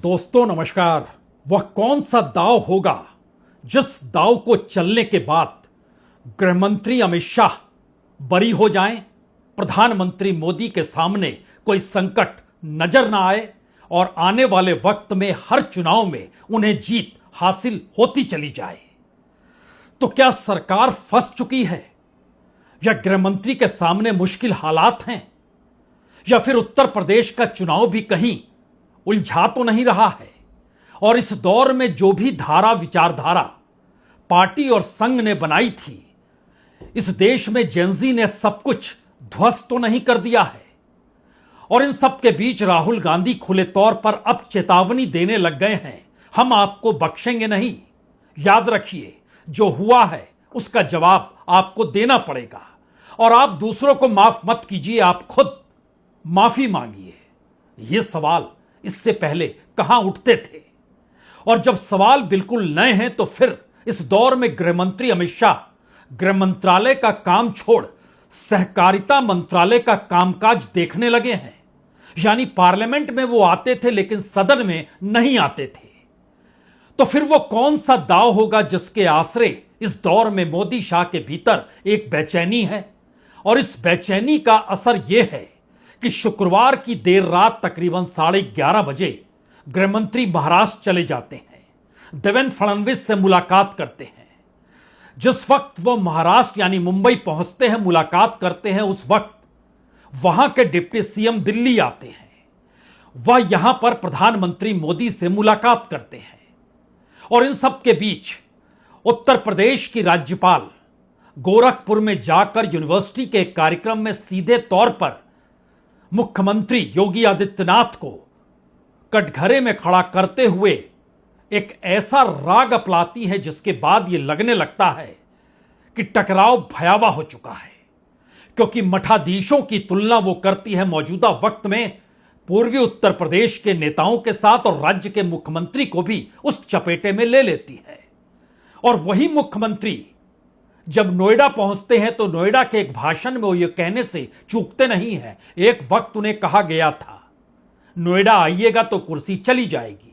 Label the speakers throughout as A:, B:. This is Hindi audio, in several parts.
A: दोस्तों नमस्कार। वह कौन सा दांव होगा जिस दांव को चलने के बाद गृहमंत्री अमित शाह बरी हो जाएं, प्रधानमंत्री मोदी के सामने कोई संकट नजर ना आए और आने वाले वक्त में हर चुनाव में उन्हें जीत हासिल होती चली जाए। तो क्या सरकार फंस चुकी है या गृहमंत्री के सामने मुश्किल हालात हैं या फिर उत्तर प्रदेश का चुनाव भी कहीं उलझा तो नहीं रहा है? और इस दौर में जो भी धारा विचारधारा पार्टी और संघ ने बनाई थी, इस देश में जेनजी ने सब कुछ ध्वस्त तो नहीं कर दिया है? और इन सब के बीच राहुल गांधी खुले तौर पर अब चेतावनी देने लग गए हैं, हम आपको बख्शेंगे नहीं। याद रखिए, जो हुआ है उसका जवाब आपको देना पड़ेगा और आप दूसरों को माफ मत कीजिए, आप खुद माफी मांगिए। ये सवाल इससे पहले कहां उठते थे? और जब सवाल बिल्कुल नए हैं तो फिर इस दौर में गृहमंत्री अमित शाह गृह मंत्रालय का काम छोड़ सहकारिता मंत्रालय का कामकाज देखने लगे हैं। यानी पार्लियामेंट में वो आते थे लेकिन सदन में नहीं आते थे। तो फिर वो कौन सा दांव होगा जिसके आसरे इस दौर में मोदी शाह के भीतर एक बेचैनी है? और इस बेचैनी का असर यह है कि शुक्रवार की देर रात तकरीबन 11:30 बजे गृहमंत्री महाराष्ट्र चले जाते हैं, देवेंद्र फडणवीस से मुलाकात करते हैं। जिस वक्त वो महाराष्ट्र यानी मुंबई पहुंचते हैं, मुलाकात करते हैं, उस वक्त वहां के डिप्टी सीएम दिल्ली आते हैं। वह यहां पर प्रधानमंत्री मोदी से मुलाकात करते हैं और इन सब के बीच उत्तर प्रदेश की राज्यपाल गोरखपुर में जाकर यूनिवर्सिटी के कार्यक्रम में सीधे तौर पर मुख्यमंत्री योगी आदित्यनाथ को कटघरे में खड़ा करते हुए एक ऐसा राग अपनाती है जिसके बाद यह लगने लगता है कि टकराव भयावह हो चुका है। क्योंकि मठाधीशों की तुलना वो करती है मौजूदा वक्त में पूर्वी उत्तर प्रदेश के नेताओं के साथ और राज्य के मुख्यमंत्री को भी उस चपेटे में ले लेती है। और वही मुख्यमंत्री जब नोएडा पहुंचते हैं तो नोएडा के एक भाषण में वो ये कहने से चूकते नहीं हैं, एक वक्त उन्हें कहा गया था नोएडा आइएगा तो कुर्सी चली जाएगी।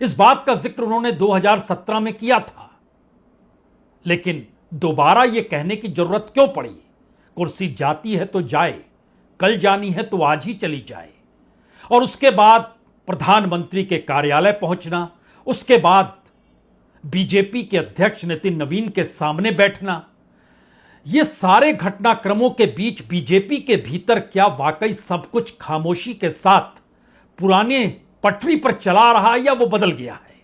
A: इस बात का जिक्र उन्होंने 2017 में किया था, लेकिन दोबारा यह कहने की जरूरत क्यों पड़ी? कुर्सी जाती है तो जाए, कल जानी है तो आज ही चली जाए। और उसके बाद प्रधानमंत्री के कार्यालय पहुंचना, उसके बाद बीजेपी के अध्यक्ष नितिन नवीन के सामने बैठना, ये सारे घटनाक्रमों के बीच बीजेपी के भीतर क्या वाकई सब कुछ खामोशी के साथ पुराने पटरी पर चला रहा है या वो बदल गया है?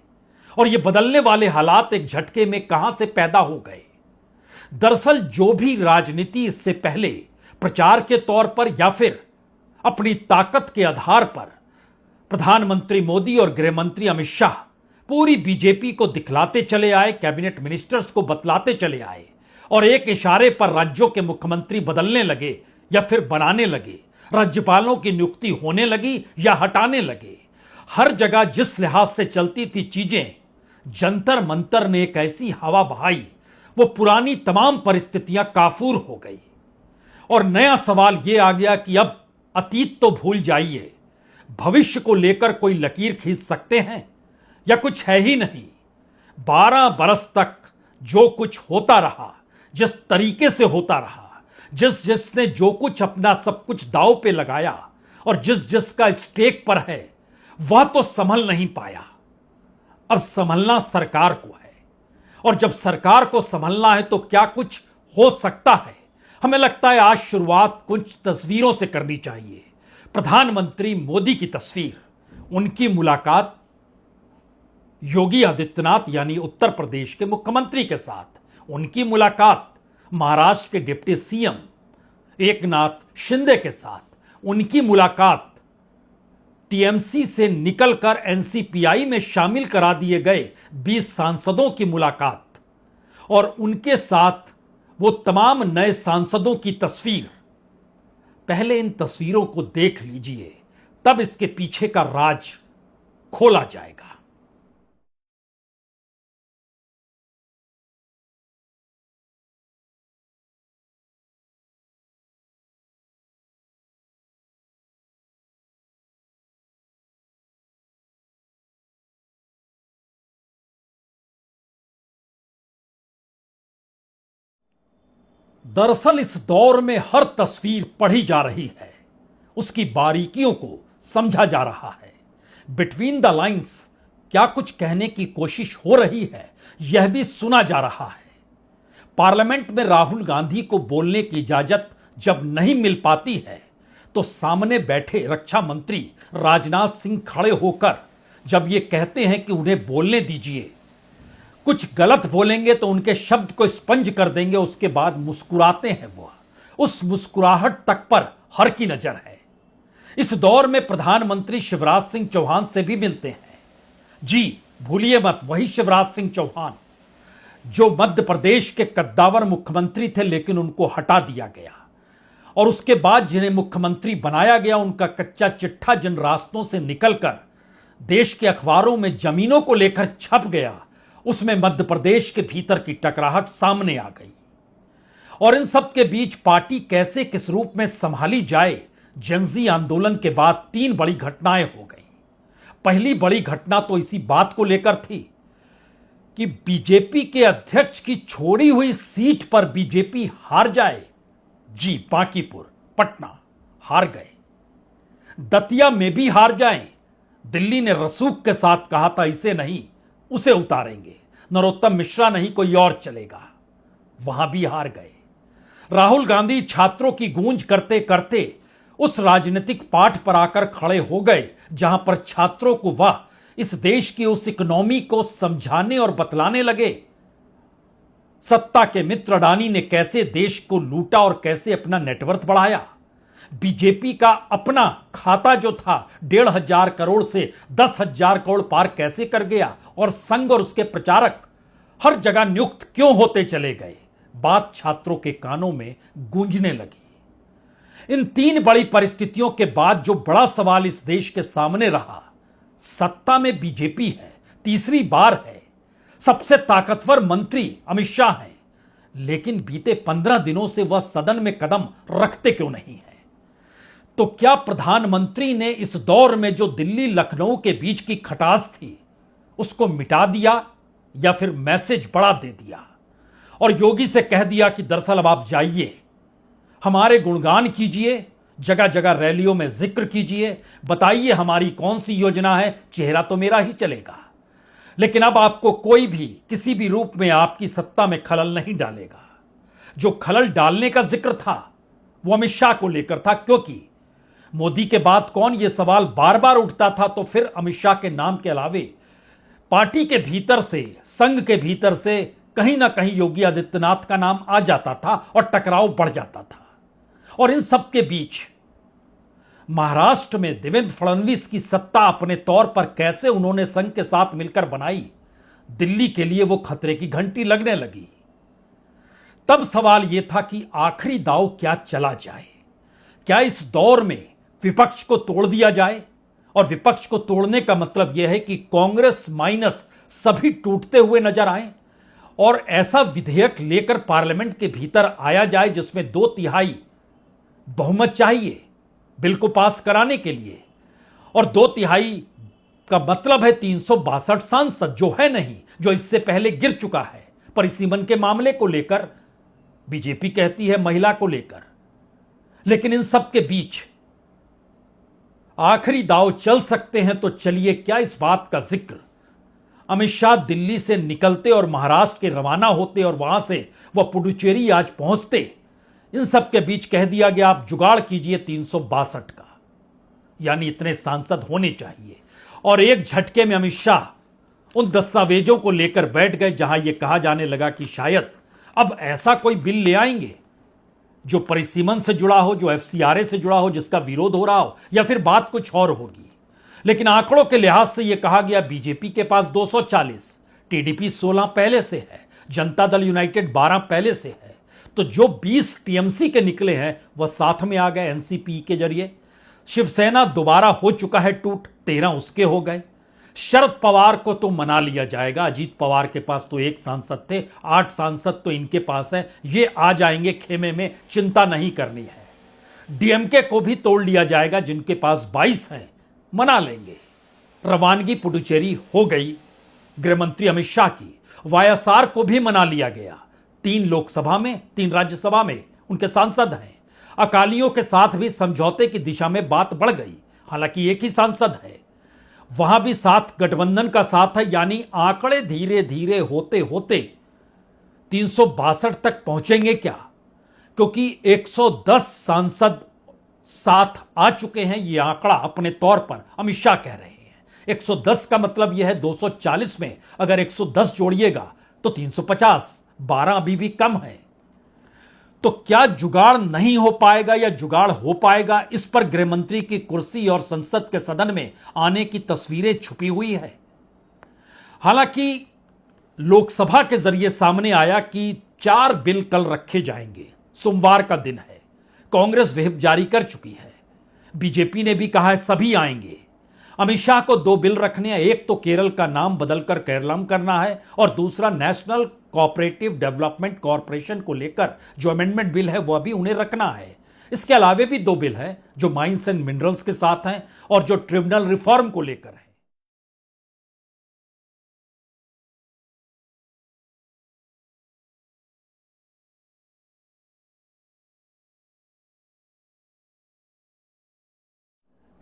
A: और ये बदलने वाले हालात एक झटके में कहां से पैदा हो गए? दरअसल जो भी राजनीति इससे पहले प्रचार के तौर पर या फिर अपनी ताकत के आधार पर प्रधानमंत्री मोदी और गृहमंत्री अमित शाह पूरी बीजेपी को दिखलाते चले आए, कैबिनेट मिनिस्टर्स को बतलाते चले आए और एक इशारे पर राज्यों के मुख्यमंत्री बदलने लगे या फिर बनाने लगे, राज्यपालों की नियुक्ति होने लगी या हटाने लगे। हर जगह जिस लिहाज से चलती थी चीजें, जंतर मंतर ने एक ऐसी हवा बहाई, वो पुरानी तमाम परिस्थितियां काफूर हो गई। और नया सवाल यह आ गया कि अब अतीत तो भूल जाइए, भविष्य को लेकर कोई लकीर खींच सकते हैं या कुछ है ही नहीं? 12 बरस तक जो कुछ होता रहा, जिस तरीके से होता रहा, जिसने जो कुछ अपना सब कुछ दांव पे लगाया और जिसका स्टेक पर है, वह तो संभल नहीं पाया। अब संभलना सरकार को है और जब सरकार को संभलना है तो क्या कुछ हो सकता है? हमें लगता है आज शुरुआत कुछ तस्वीरों से करनी चाहिए। प्रधानमंत्री मोदी की तस्वीर, उनकी मुलाकात योगी आदित्यनाथ यानी उत्तर प्रदेश के मुख्यमंत्री के साथ, उनकी मुलाकात महाराष्ट्र के डिप्टी सीएम एकनाथ शिंदे के साथ, उनकी मुलाकात टीएमसी से निकलकर एनसीपीआई में शामिल करा दिए गए 20 सांसदों की मुलाकात और उनके साथ वो तमाम नए सांसदों की तस्वीर। पहले इन तस्वीरों को देख लीजिए, तब इसके पीछे का राज खोला जाएगा। दरअसल इस दौर में हर तस्वीर पढ़ी जा रही है, उसकी बारीकियों को समझा जा रहा है। बिटवीन द लाइंस क्या कुछ कहने की कोशिश हो रही है, यह भी सुना जा रहा है। पार्लियामेंट में राहुल गांधी को बोलने की इजाजत जब नहीं मिल पाती है, तो सामने बैठे रक्षा मंत्री राजनाथ सिंह खड़े होकर जब ये कहते हैं कि उन्हें बोलने दीजिए, कुछ गलत बोलेंगे तो उनके शब्द को स्पंज कर देंगे, उसके बाद मुस्कुराते हैं वो। उस मुस्कुराहट तक पर हर की नजर है। इस दौर में प्रधानमंत्री शिवराज सिंह चौहान से भी मिलते हैं। जी भूलिए मत, वही शिवराज सिंह चौहान जो मध्य प्रदेश के कद्दावर मुख्यमंत्री थे, लेकिन उनको हटा दिया गया और उसके बाद जिन्हें मुख्यमंत्री बनाया गया, उनका कच्चा चिट्ठा जिन रास्तों से निकलकर देश के अखबारों में जमीनों को लेकर छप गया, उसमें मध्य प्रदेश के भीतर की टकराहट सामने आ गई। और इन सब के बीच पार्टी कैसे किस रूप में संभाली जाए, जनजी आंदोलन के बाद 3 बड़ी घटनाएं हो गई। पहली बड़ी घटना तो इसी बात को लेकर थी कि बीजेपी के अध्यक्ष की छोड़ी हुई सीट पर बीजेपी हार जाए। जी बांकीपुर, पटना हार गए, दतिया में भी हार जाएं। दिल्ली ने रसूख के साथ कहा था इसे नहीं उसे उतारेंगे, नरोत्तम मिश्रा नहीं कोई और चलेगा, वहां भी हार गए। राहुल गांधी छात्रों की गूंज करते करते उस राजनीतिक पाठ पर आकर खड़े हो गए जहां पर छात्रों को वह इस देश की उस इकोनॉमी को समझाने और बतलाने लगे। सत्ता के मित्र अडानी ने कैसे देश को लूटा और कैसे अपना नेटवर्थ बढ़ाया। बीजेपी का अपना खाता जो था 1,500 करोड़ से 10,000 करोड़ पार कैसे कर गया, और संघ और उसके प्रचारक हर जगह नियुक्त क्यों होते चले गए, बात छात्रों के कानों में गूंजने लगी। इन 3 बड़ी परिस्थितियों के बाद जो बड़ा सवाल इस देश के सामने रहा, सत्ता में बीजेपी है, तीसरी बार है, सबसे ताकतवर मंत्री अमित शाह हैं, लेकिन बीते 15 दिनों से वह सदन में कदम रखते क्यों नहीं है। तो क्या प्रधानमंत्री ने इस दौर में जो दिल्ली लखनऊ के बीच की खटास थी उसको मिटा दिया, या फिर मैसेज बड़ा दे दिया और योगी से कह दिया कि दरअसल अब आप जाइए, हमारे गुणगान कीजिए, जगह जगह रैलियों में जिक्र कीजिए, बताइए हमारी कौन सी योजना है, चेहरा तो मेरा ही चलेगा, लेकिन अब आपको कोई भी किसी भी रूप में आपकी सत्ता में खलल नहीं डालेगा। जो खलल डालने का जिक्र था वो अमित शाह को लेकर था, क्योंकि मोदी के बाद कौन, यह सवाल बार बार उठता था, तो फिर अमित शाह के नाम के अलावे पार्टी के भीतर से, संघ के भीतर से कहीं ना कहीं योगी आदित्यनाथ का नाम आ जाता था और टकराव बढ़ जाता था। और इन सब के बीच महाराष्ट्र में देवेंद्र फडणवीस की सत्ता अपने तौर पर कैसे उन्होंने संघ के साथ मिलकर बनाई, दिल्ली के लिए वो खतरे की घंटी लगने लगी। तब सवाल यह था कि आखिरी दांव क्या चला जाए, क्या इस दौर में विपक्ष को तोड़ दिया जाए, और विपक्ष को तोड़ने का मतलब यह है कि कांग्रेस माइनस सभी टूटते हुए नजर आए और ऐसा विधेयक लेकर पार्लियामेंट के भीतर आया जाए जिसमें 2/3 बहुमत चाहिए बिल को पास कराने के लिए, और 2/3 का मतलब है 362 सांसद, जो है नहीं, जो इससे पहले गिर चुका है परिसीमन के मामले को लेकर, बीजेपी कहती है महिला को लेकर। लेकिन इन सब के बीच आखिरी दांव चल सकते हैं, तो चलिए क्या इस बात का जिक्र अमित शाह दिल्ली से निकलते और महाराष्ट्र के रवाना होते और वहां से वह पुडुचेरी आज पहुंचते, इन सब के बीच कह दिया गया आप जुगाड़ कीजिए 362 का, यानी इतने सांसद होने चाहिए, और एक झटके में अमित शाह उन दस्तावेजों को लेकर बैठ गए जहां यह कहा जाने लगा कि शायद अब ऐसा कोई बिल ले आएंगे जो परिसीमन से जुड़ा हो, जो एफसीआरए से जुड़ा हो, जिसका विरोध हो रहा हो, या फिर बात कुछ और होगी। लेकिन आंकड़ों के लिहाज से यह कहा गया बीजेपी के पास 240, टीडीपी 16 पहले से है, जनता दल यूनाइटेड 12 पहले से है, तो जो 20 टीएमसी के निकले हैं वह साथ में आ गए एनसीपी के जरिए। शिवसेना दोबारा हो चुका है टूट, 13 उसके हो गए। शरद पवार को तो मना लिया जाएगा, अजीत पवार के पास तो 1 सांसद थे, 8 सांसद तो इनके पास है, ये आ जाएंगे खेमे में, चिंता नहीं करनी है। डीएमके को भी तोड़ लिया जाएगा, जिनके पास 22 हैं, मना लेंगे। रवानगी पुडुचेरी हो गई गृहमंत्री अमित शाह की, वाईएसआर को भी मना लिया गया, 3 लोकसभा में 3 राज्यसभा में उनके सांसद हैं। अकालियों के साथ भी समझौते की दिशा में बात बढ़ गई, हालांकि एक ही सांसद है, वहां भी साथ गठबंधन का साथ है, यानी आंकड़े धीरे धीरे होते होते 362 तक पहुंचेंगे क्या? क्योंकि 110 सांसद साथ आ चुके हैं, यह आंकड़ा अपने तौर पर अमित शाह कह रहे हैं। 110 का मतलब यह है 240 में अगर 110 जोड़िएगा तो 350, 12 अभी भी कम है। तो क्या जुगाड़ नहीं हो पाएगा या जुगाड़ हो पाएगा, इस पर गृहमंत्री की कुर्सी और संसद के सदन में आने की तस्वीरें छुपी हुई है। हालांकि लोकसभा के जरिए सामने आया कि 4 बिल कल रखे जाएंगे, सोमवार का दिन है। कांग्रेस व्हिप जारी कर चुकी है, बीजेपी ने भी कहा है सभी आएंगे। अमित शाह को 2 बिल रखने हैं, एक तो केरल का नाम बदलकर केरलम करना है और दूसरा नेशनल कोऑपरेटिव डेवलपमेंट कॉरपोरेशन को लेकर जो अमेंडमेंट बिल है वह भी उन्हें रखना है। इसके अलावे भी 2 बिल हैं जो माइंस एंड मिनरल्स के साथ हैं और जो ट्रिब्यूनल रिफॉर्म को लेकर है।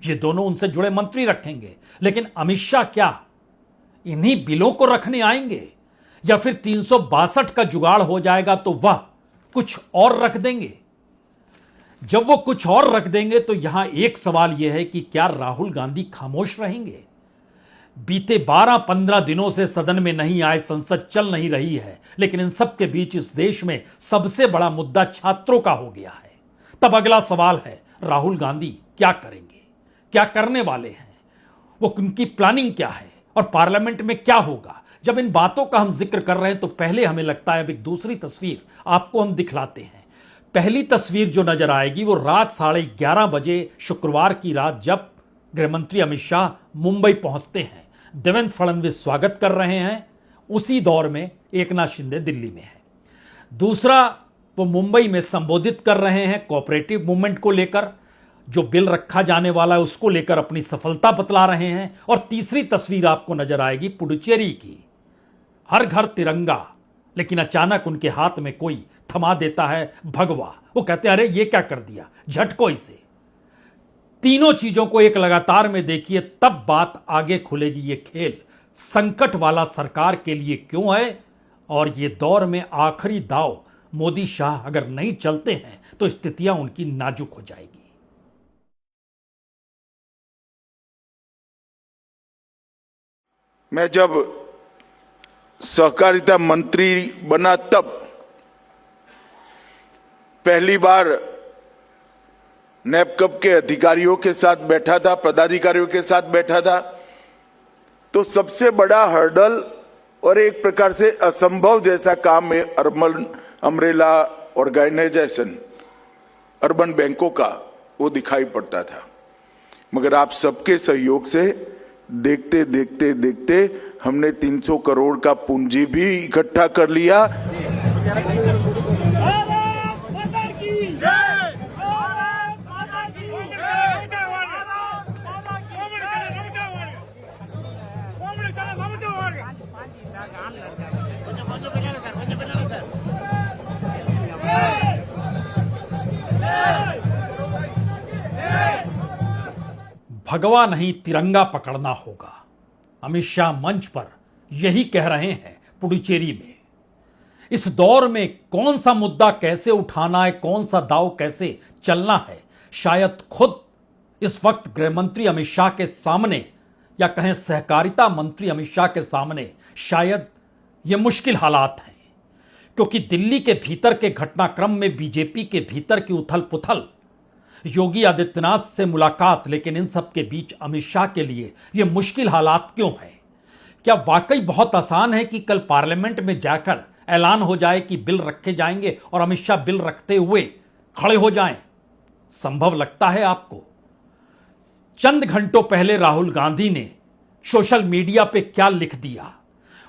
A: ये दोनों उनसे जुड़े मंत्री रखेंगे, लेकिन अमित शाह क्या इन्हीं बिलों को रखने आएंगे या फिर 362 का जुगाड़ हो जाएगा तो वह कुछ और रख देंगे? जब वो कुछ और रख देंगे तो यहां एक सवाल यह है कि क्या राहुल गांधी खामोश रहेंगे? बीते 12-15 दिनों से सदन में नहीं आए, संसद चल नहीं रही है, लेकिन इन सब के बीच इस देश में सबसे बड़ा मुद्दा छात्रों का हो गया है। तब अगला सवाल है, राहुल गांधी क्या करेंगे, क्या करने वाले हैं, वो उनकी प्लानिंग क्या है और पार्लियामेंट में क्या होगा? जब इन बातों का हम जिक्र कर रहे हैं तो पहले हमें लगता है अब एक दूसरी तस्वीर आपको हम दिखलाते हैं। पहली तस्वीर जो नजर आएगी वो रात 11:30 बजे शुक्रवार की रात, जब गृहमंत्री अमित शाह मुंबई पहुंचते हैं। देवेंद्र फडणवीस स्वागत कर रहे हैं, उसी दौर में एकनाथ शिंदे दिल्ली में है। दूसरा, वो मुंबई में संबोधित कर रहे हैं कोऑपरेटिव मूवमेंट को लेकर, जो बिल रखा जाने वाला है उसको लेकर अपनी सफलता बतला रहे हैं। और तीसरी तस्वीर आपको नजर आएगी पुडुचेरी की, हर घर तिरंगा, लेकिन अचानक उनके हाथ में कोई थमा देता है भगवा। वो कहते हैं अरे ये क्या कर दिया, झटको इसे। तीनों चीजों को एक लगातार में देखिए, तब बात आगे खुलेगी। ये खेल संकट वाला सरकार के लिए क्यों है और ये दौर में आखिरी दाव मोदी शाह अगर नहीं चलते हैं तो स्थितियां उनकी नाजुक हो जाएगी।
B: मैं जब सहकारिता मंत्री बना तब पहली बार नैपकप के अधिकारियों के साथ बैठा था, पदाधिकारियों के साथ बैठा था, तो सबसे बड़ा हर्डल और एक प्रकार से असंभव जैसा काम में अर्बन अम्ब्रेला ऑर्गेनाइजेशन, अर्बन बैंकों का वो दिखाई पड़ता था। मगर आप सबके सहयोग से देखते देखते देखते हमने 300 करोड़ का पूंजी भी इकट्ठा कर लिया।
A: भगवा नहीं तिरंगा पकड़ना होगा, अमित शाह मंच पर यही कह रहे हैं पुडुचेरी में। इस दौर में कौन सा मुद्दा कैसे उठाना है, कौन सा दाव कैसे चलना है, शायद खुद इस वक्त गृहमंत्री अमित शाह के सामने, या कहें सहकारिता मंत्री अमित शाह के सामने, शायद ये मुश्किल हालात हैं। क्योंकि दिल्ली के भीतर के घटनाक्रम में बीजेपी के भीतर की उथल पुथल, योगी आदित्यनाथ से मुलाकात, लेकिन इन सब के बीच अमित शाह के लिए यह मुश्किल हालात क्यों है? क्या वाकई बहुत आसान है कि कल पार्लियामेंट में जाकर ऐलान हो जाए कि बिल रखे जाएंगे और अमित शाह बिल रखते हुए खड़े हो जाएं? संभव लगता है आपको? चंद घंटों पहले राहुल गांधी ने सोशल मीडिया पे क्या लिख दिया?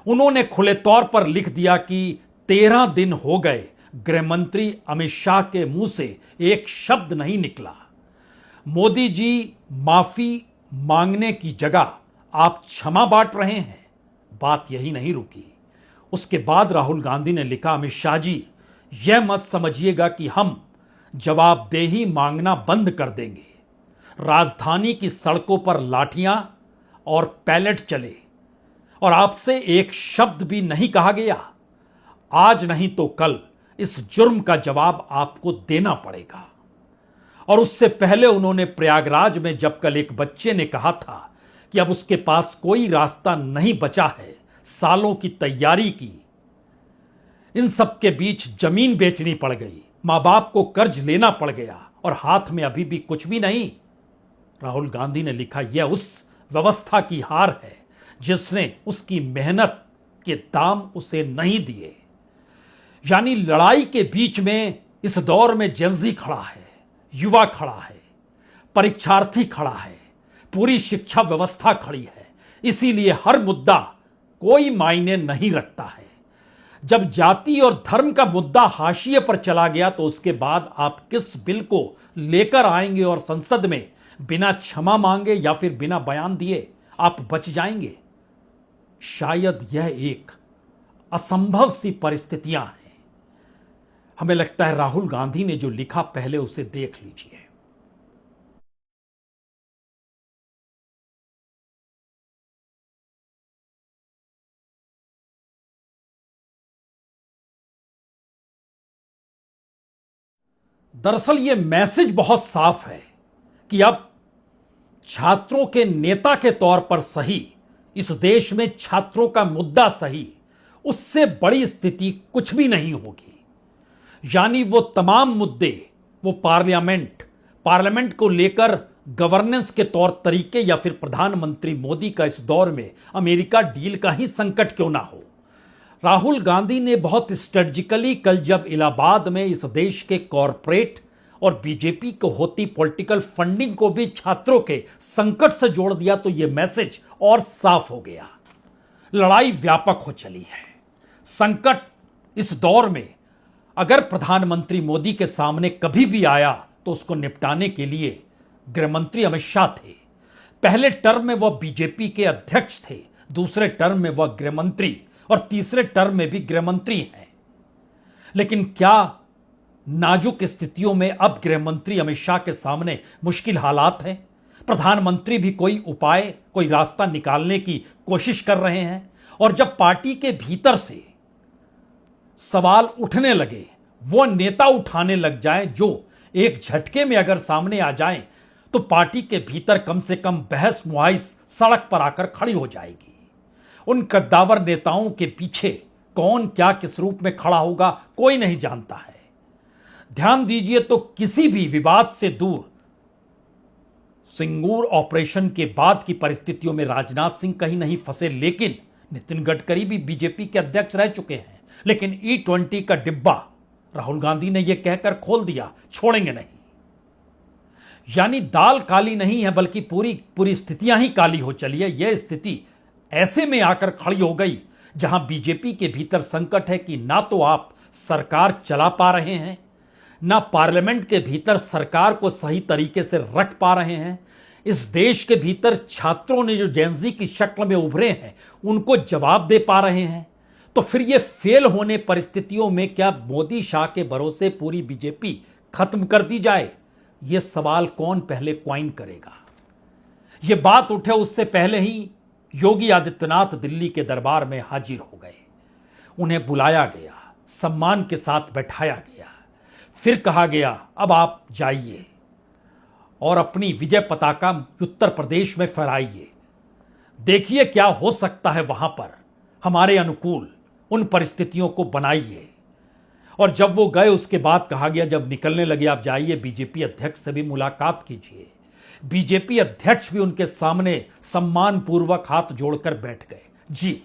A: उन्होंने खुले तौर पर लिख दिया कि 13 दिन हो गए गृहमंत्री अमित शाह के मुंह से एक शब्द नहीं निकला। मोदी जी माफी मांगने की जगह आप क्षमा बांट रहे हैं। बात यही नहीं रुकी, उसके बाद राहुल गांधी ने लिखा, अमित शाह जी, यह मत समझिएगा कि हम जवाबदेही मांगना बंद कर देंगे। राजधानी की सड़कों पर लाठियां और पैलेट चले और आपसे एक शब्द भी नहीं कहा गया। आज नहीं तो कल इस जुर्म का जवाब आपको देना पड़ेगा। और उससे पहले उन्होंने प्रयागराज में जब कल एक बच्चे ने कहा था कि अब उसके पास कोई रास्ता नहीं बचा है सालों की तैयारी की, इन सब के बीच जमीन बेचनी पड़ गई, मां बाप को कर्ज लेना पड़ गया और हाथ में अभी भी कुछ भी नहीं। राहुल गांधी ने लिखा, यह उस व्यवस्था की हार है जिसने उसकी मेहनत के दाम उसे नहीं दिए। यानी लड़ाई के बीच में इस दौर में जेंजी खड़ा है, युवा खड़ा है, परीक्षार्थी खड़ा है, पूरी शिक्षा व्यवस्था खड़ी है। इसीलिए हर मुद्दा कोई मायने नहीं रखता है। जब जाति और धर्म का मुद्दा हाशिए पर चला गया तो उसके बाद आप किस बिल को लेकर आएंगे और संसद में बिना क्षमा मांगे या फिर बिना बयान दिए आप बच जाएंगे? शायद यह एक असंभव सी परिस्थितियां हैं। हमें लगता है राहुल गांधी ने जो लिखा पहले उसे देख लीजिए। दरअसल यह मैसेज बहुत साफ है कि अब छात्रों के नेता के तौर पर सही, इस देश में छात्रों का मुद्दा सही, उससे बड़ी स्थिति कुछ भी नहीं होगी। यानी वो तमाम मुद्दे, वो पार्लियामेंट को लेकर गवर्नेंस के तौर तरीके या फिर प्रधानमंत्री मोदी का इस दौर में अमेरिका डील का ही संकट क्यों ना हो। राहुल गांधी ने बहुत स्ट्रेटजिकली कल जब इलाहाबाद में इस देश के कॉरपोरेट और बीजेपी को होती पॉलिटिकल फंडिंग को भी छात्रों के संकट से जोड़ दिया तो यह मैसेज और साफ हो गया। लड़ाई व्यापक हो चली है। संकट इस दौर में अगर प्रधानमंत्री मोदी के सामने कभी भी आया तो उसको निपटाने के लिए गृहमंत्री अमित शाह थे। पहले टर्म में वह बीजेपी के अध्यक्ष थे, दूसरे टर्म में वह गृहमंत्री और तीसरे टर्म में भी गृहमंत्री हैं। लेकिन क्या नाजुक स्थितियों में अब गृहमंत्री अमित शाह के सामने मुश्किल हालात हैं? प्रधानमंत्री भी कोई उपाय, कोई रास्ता निकालने की कोशिश कर रहे हैं। और जब पार्टी के भीतर से सवाल उठने लगे, वो नेता उठाने लग जाएं जो एक झटके में अगर सामने आ जाएं तो पार्टी के भीतर कम से कम बहस मुआइस सड़क पर आकर खड़ी हो जाएगी। उन कद्दावर नेताओं के पीछे कौन क्या किस रूप में खड़ा होगा कोई नहीं जानता है। ध्यान दीजिए तो किसी भी विवाद से दूर सिंगूर ऑपरेशन के बाद की परिस्थितियों में राजनाथ सिंह कहीं नहीं फंसे, लेकिन नितिन गडकरी भी बीजेपी के अध्यक्ष रह चुके हैं। लेकिन E20 का डिब्बा राहुल गांधी ने यह कहकर खोल दिया, छोड़ेंगे नहीं। यानी दाल काली नहीं है बल्कि पूरी स्थितियां ही काली हो चली है। यह स्थिति ऐसे में आकर खड़ी हो गई जहां बीजेपी के भीतर संकट है कि ना तो आप सरकार चला पा रहे हैं, ना पार्लियामेंट के भीतर सरकार को सही तरीके से रख पा रहे हैं। इस देश के भीतर छात्रों ने जो जेंजी की शक्ल में उभरे हैं उनको जवाब दे पा रहे हैं। तो फिर ये फेल होने परिस्थितियों में क्या मोदी शाह के भरोसे पूरी बीजेपी खत्म कर दी जाए? यह सवाल कौन पहले क्वाइन करेगा? यह बात उठे उससे पहले ही योगी आदित्यनाथ दिल्ली के दरबार में हाजिर हो गए। उन्हें बुलाया गया, सम्मान के साथ बैठाया गया, फिर कहा गया अब आप जाइए और अपनी विजय पताका उत्तर प्रदेश में फहराइए, देखिए क्या हो सकता है वहां पर, हमारे अनुकूल उन परिस्थितियों को बनाइए। और जब वो गए उसके बाद कहा गया जब निकलने लगे आप जाइए बीजेपी अध्यक्ष से भी मुलाकात कीजिए। बीजेपी अध्यक्ष भी उनके सामने सम्मान पूर्वक हाथ जोड़कर बैठ गए। जी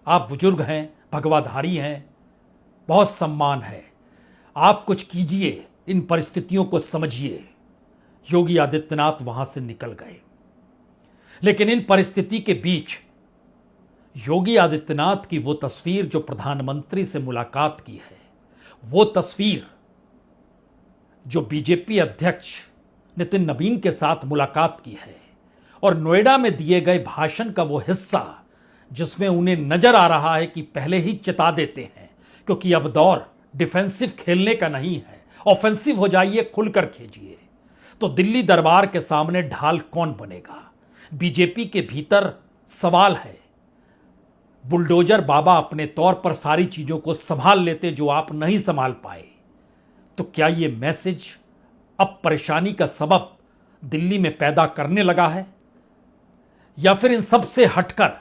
A: आप बुजुर्ग हैं, भगवाधारी हैं, बहुत सम्मान है, आप कुछ कीजिए, इन परिस्थितियों को समझिए। योगी आदित्यनाथ वहां से निकल गए। लेकिन इन परिस्थिति के बीच योगी आदित्यनाथ की वो तस्वीर जो प्रधानमंत्री से मुलाकात की है, वो तस्वीर जो बीजेपी अध्यक्ष नितिन नवीन के साथ मुलाकात की है और नोएडा में दिए गए भाषण का वो हिस्सा जिसमें उन्हें नजर आ रहा है कि पहले ही चिता देते हैं, क्योंकि अब दौर डिफेंसिव खेलने का नहीं है, ऑफेंसिव हो जाइए, खुलकर खींचिए। तो दिल्ली दरबार के सामने ढाल कौन बनेगा? बीजेपी के भीतर सवाल है। बुलडोजर बाबा अपने तौर पर सारी चीजों को संभाल लेते जो आप नहीं संभाल पाए। तो क्या यह मैसेज अब परेशानी का सबब दिल्ली में पैदा करने लगा है, या फिर इन सब से हटकर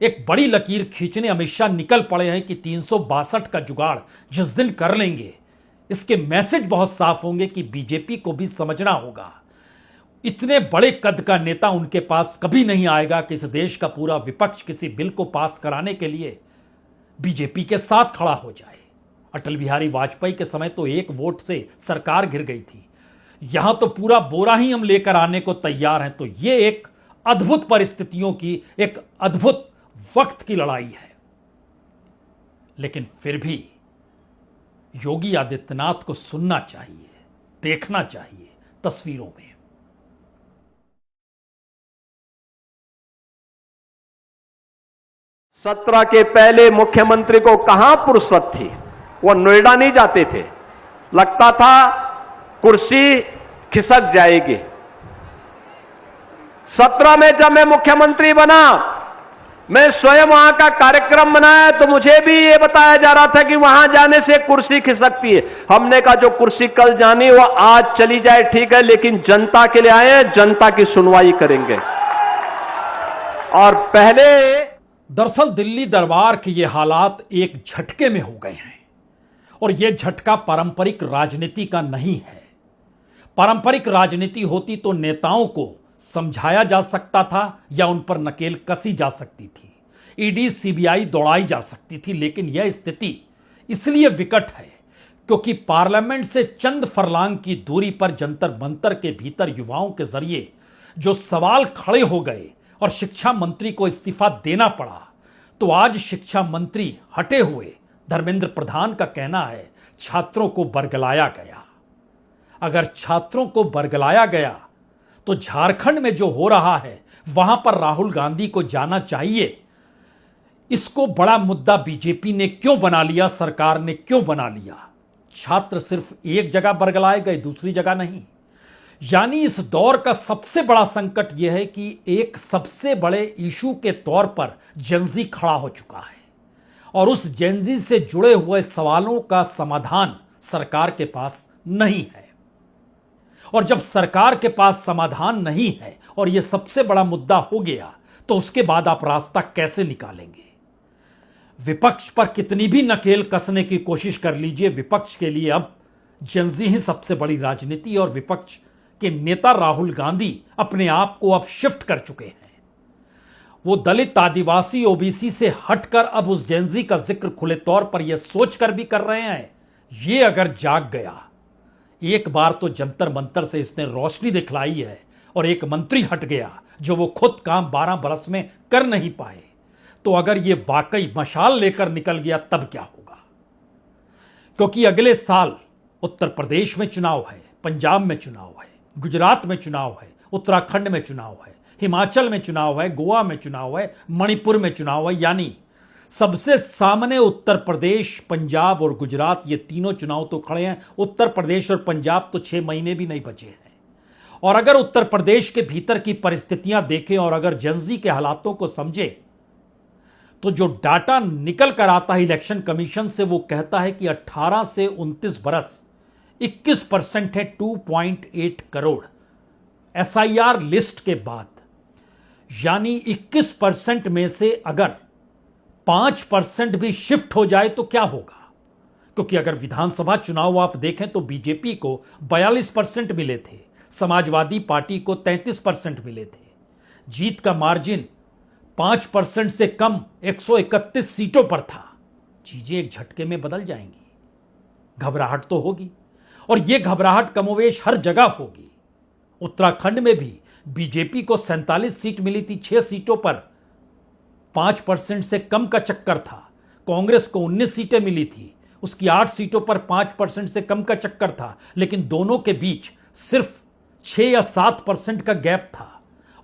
A: एक बड़ी लकीर खींचने अमित शाह निकल पड़े हैं कि 362 का जुगाड़ जिस दिन कर लेंगे, इसके मैसेज बहुत साफ होंगे कि बीजेपी को भी समझना होगा इतने बड़े कद का नेता उनके पास कभी नहीं आएगा कि इस देश का पूरा विपक्ष किसी बिल को पास कराने के लिए बीजेपी के साथ खड़ा हो जाए। अटल बिहारी वाजपेयी के समय तो एक वोट से सरकार गिर गई थी, यहां तो पूरा बोरा ही हम लेकर आने को तैयार हैं। तो यह एक अद्भुत परिस्थितियों की, एक अद्भुत वक्त की लड़ाई है। लेकिन फिर भी योगी आदित्यनाथ को सुनना चाहिए, देखना चाहिए तस्वीरों में।
C: 17 के पहले मुख्यमंत्री को कहां फुर्सत थी? वो नोएडा नहीं जाते थे, लगता था कुर्सी खिसक जाएगी। 17 में जब मैं मुख्यमंत्री बना, मैं स्वयं वहां का कार्यक्रम बनाया तो मुझे भी ये बताया जा रहा था कि वहां जाने से कुर्सी खिसकती है। हमने कहा जो कुर्सी कल जानी वो आज चली जाए ठीक है, लेकिन जनता के लिए आए, जनता की सुनवाई करेंगे। और पहले
A: दरअसल दिल्ली दरबार के ये हालात एक झटके में हो गए हैं, और यह झटका पारंपरिक राजनीति का नहीं है। पारंपरिक राजनीति होती तो नेताओं को समझाया जा सकता था या उन पर नकेल कसी जा सकती थी, ईडी सीबीआई दौड़ाई जा सकती थी। लेकिन यह स्थिति इसलिए विकट है क्योंकि पार्लियामेंट से चंद फरलांग की दूरी पर जंतर मंतर के भीतर युवाओं के जरिए जो सवाल खड़े हो गए और शिक्षा मंत्री को इस्तीफा देना पड़ा, तो आज शिक्षा मंत्री हटे हुए धर्मेंद्र प्रधान का कहना है छात्रों को बरगलाया गया। अगर छात्रों को बरगलाया गया तो झारखंड में जो हो रहा है वहां पर राहुल गांधी को जाना चाहिए। इसको बड़ा मुद्दा बीजेपी ने क्यों बना लिया, सरकार ने क्यों बना लिया? छात्र सिर्फ एक जगह बरगलाए गए, दूसरी जगह नहीं। यानी इस दौर का सबसे बड़ा संकट यह है कि एक सबसे बड़े इशू के तौर पर जेनजी खड़ा हो चुका है, और उस जेनजी से जुड़े हुए सवालों का समाधान सरकार के पास नहीं है। और जब सरकार के पास समाधान नहीं है और यह सबसे बड़ा मुद्दा हो गया, तो उसके बाद आप रास्ता कैसे निकालेंगे? विपक्ष पर कितनी भी नकेल कसने की कोशिश कर लीजिए, विपक्ष के लिए अब जेनजी ही सबसे बड़ी राजनीति, और विपक्ष के नेता राहुल गांधी अपने आप को अब शिफ्ट कर चुके हैं। वो दलित, आदिवासी, ओबीसी से हटकर अब उस जेनजी का जिक्र खुले तौर पर यह सोचकर भी कर रहे हैं, ये अगर जाग गया, एक बार तो जंतर मंतर से इसने रोशनी दिखलाई है और एक मंत्री हट गया जो वो खुद काम 12 बरस में कर नहीं पाए, तो अगर ये वाकई मशाल लेकर निकल गया तब क्या होगा? क्योंकि अगले साल उत्तर प्रदेश में चुनाव है, पंजाब में चुनाव है, गुजरात में चुनाव है, उत्तराखंड में चुनाव है, हिमाचल में चुनाव है, गोवा में चुनाव है, मणिपुर में चुनाव है। यानी सबसे सामने उत्तर प्रदेश, पंजाब और गुजरात, ये तीनों चुनाव तो खड़े हैं। उत्तर प्रदेश और पंजाब तो 6 महीने भी नहीं बचे हैं। और अगर उत्तर प्रदेश के भीतर की परिस्थितियां देखें और अगर जेनजी के हालातों को समझे, तो जो डाटा निकल कर आता है इलेक्शन कमीशन से, वो कहता है कि 18 से 29 बरस 21% है, 2.8 करोड़ एसआईआर लिस्ट के बाद। यानी 21% में से अगर 5% भी शिफ्ट हो जाए तो क्या होगा? क्योंकि अगर विधानसभा चुनाव आप देखें तो बीजेपी को 42% मिले थे, समाजवादी पार्टी को 33% मिले थे। जीत का मार्जिन 5% से कम 131 सीटों पर था। चीजें एक झटके में बदल जाएंगी, घबराहट तो होगी, और यह घबराहट कमोवेश हर जगह होगी। उत्तराखंड में भी बीजेपी को 47 सीट मिली थी, 6 सीटों पर 5% से कम का चक्कर था। कांग्रेस को 19 सीटें मिली थी, उसकी 8 सीटों पर 5% से कम का चक्कर था। लेकिन दोनों के बीच सिर्फ 6 या 7% का गैप था।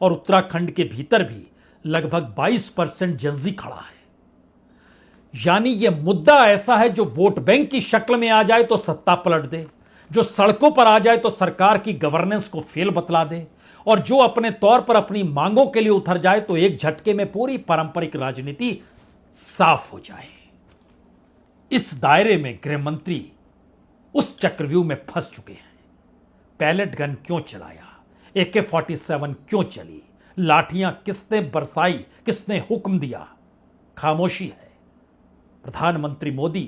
A: और उत्तराखंड के भीतर भी लगभग 22% जेंजी खड़ा है। यानी यह मुद्दा ऐसा है जो वोट बैंक की शक्ल में आ जाए तो सत्ता पलट दे, जो सड़कों पर आ जाए तो सरकार की गवर्नेंस को फेल बतला दे, और जो अपने तौर पर अपनी मांगों के लिए उतर जाए तो एक झटके में पूरी पारंपरिक राजनीति साफ हो जाए। इस दायरे में गृह मंत्री उस चक्रव्यूह में फंस चुके हैं। पैलेट गन क्यों चलाया, AK-47 क्यों चली, लाठियां किसने बरसाई, किसने हुक्म दिया, खामोशी है। प्रधानमंत्री मोदी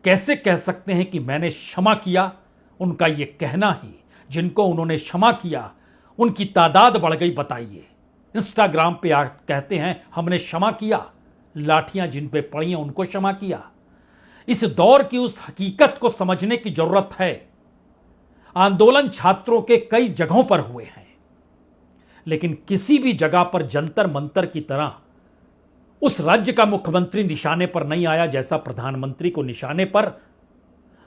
A: कैसे कह सकते हैं कि मैंने क्षमा किया? उनका यह कहना ही, जिनको उन्होंने क्षमा किया उनकी तादाद बढ़ गई बताइए। इंस्टाग्राम पे आ कहते हैं हमने क्षमा किया, लाठियां जिन पे पड़ी हैं उनको क्षमा किया। इस दौर की उस हकीकत को समझने की जरूरत है। आंदोलन छात्रों के कई जगहों पर हुए हैं, लेकिन किसी भी जगह पर जंतर मंतर की तरह उस राज्य का मुख्यमंत्री निशाने पर नहीं आया जैसा प्रधानमंत्री को निशाने पर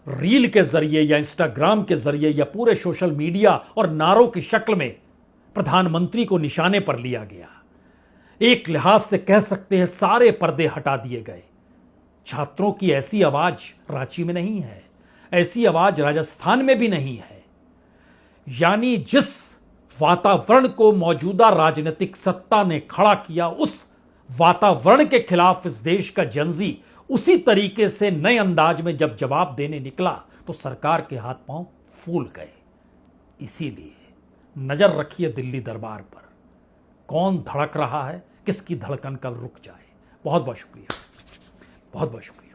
A: रील के जरिए या इंस्टाग्राम के जरिए या पूरे सोशल मीडिया और नारों की शक्ल में प्रधानमंत्री को निशाने पर लिया गया। एक लिहाज से कह सकते हैं सारे पर्दे हटा दिए गए। छात्रों की ऐसी आवाज रांची में नहीं है, ऐसी आवाज राजस्थान में भी नहीं है। यानी जिस वातावरण को मौजूदा राजनीतिक सत्ता ने खड़ा किया, उस वातावरण के खिलाफ इस देश का जेंजी उसी तरीके से नए अंदाज में जब जवाब देने निकला तो सरकार के हाथ पांव फूल गए। इसीलिए नजर रखिए दिल्ली दरबार पर, कौन धड़क रहा है, किसकी धड़कन कब रुक जाए। बहुत बहुत शुक्रिया, बहुत बहुत शुक्रिया।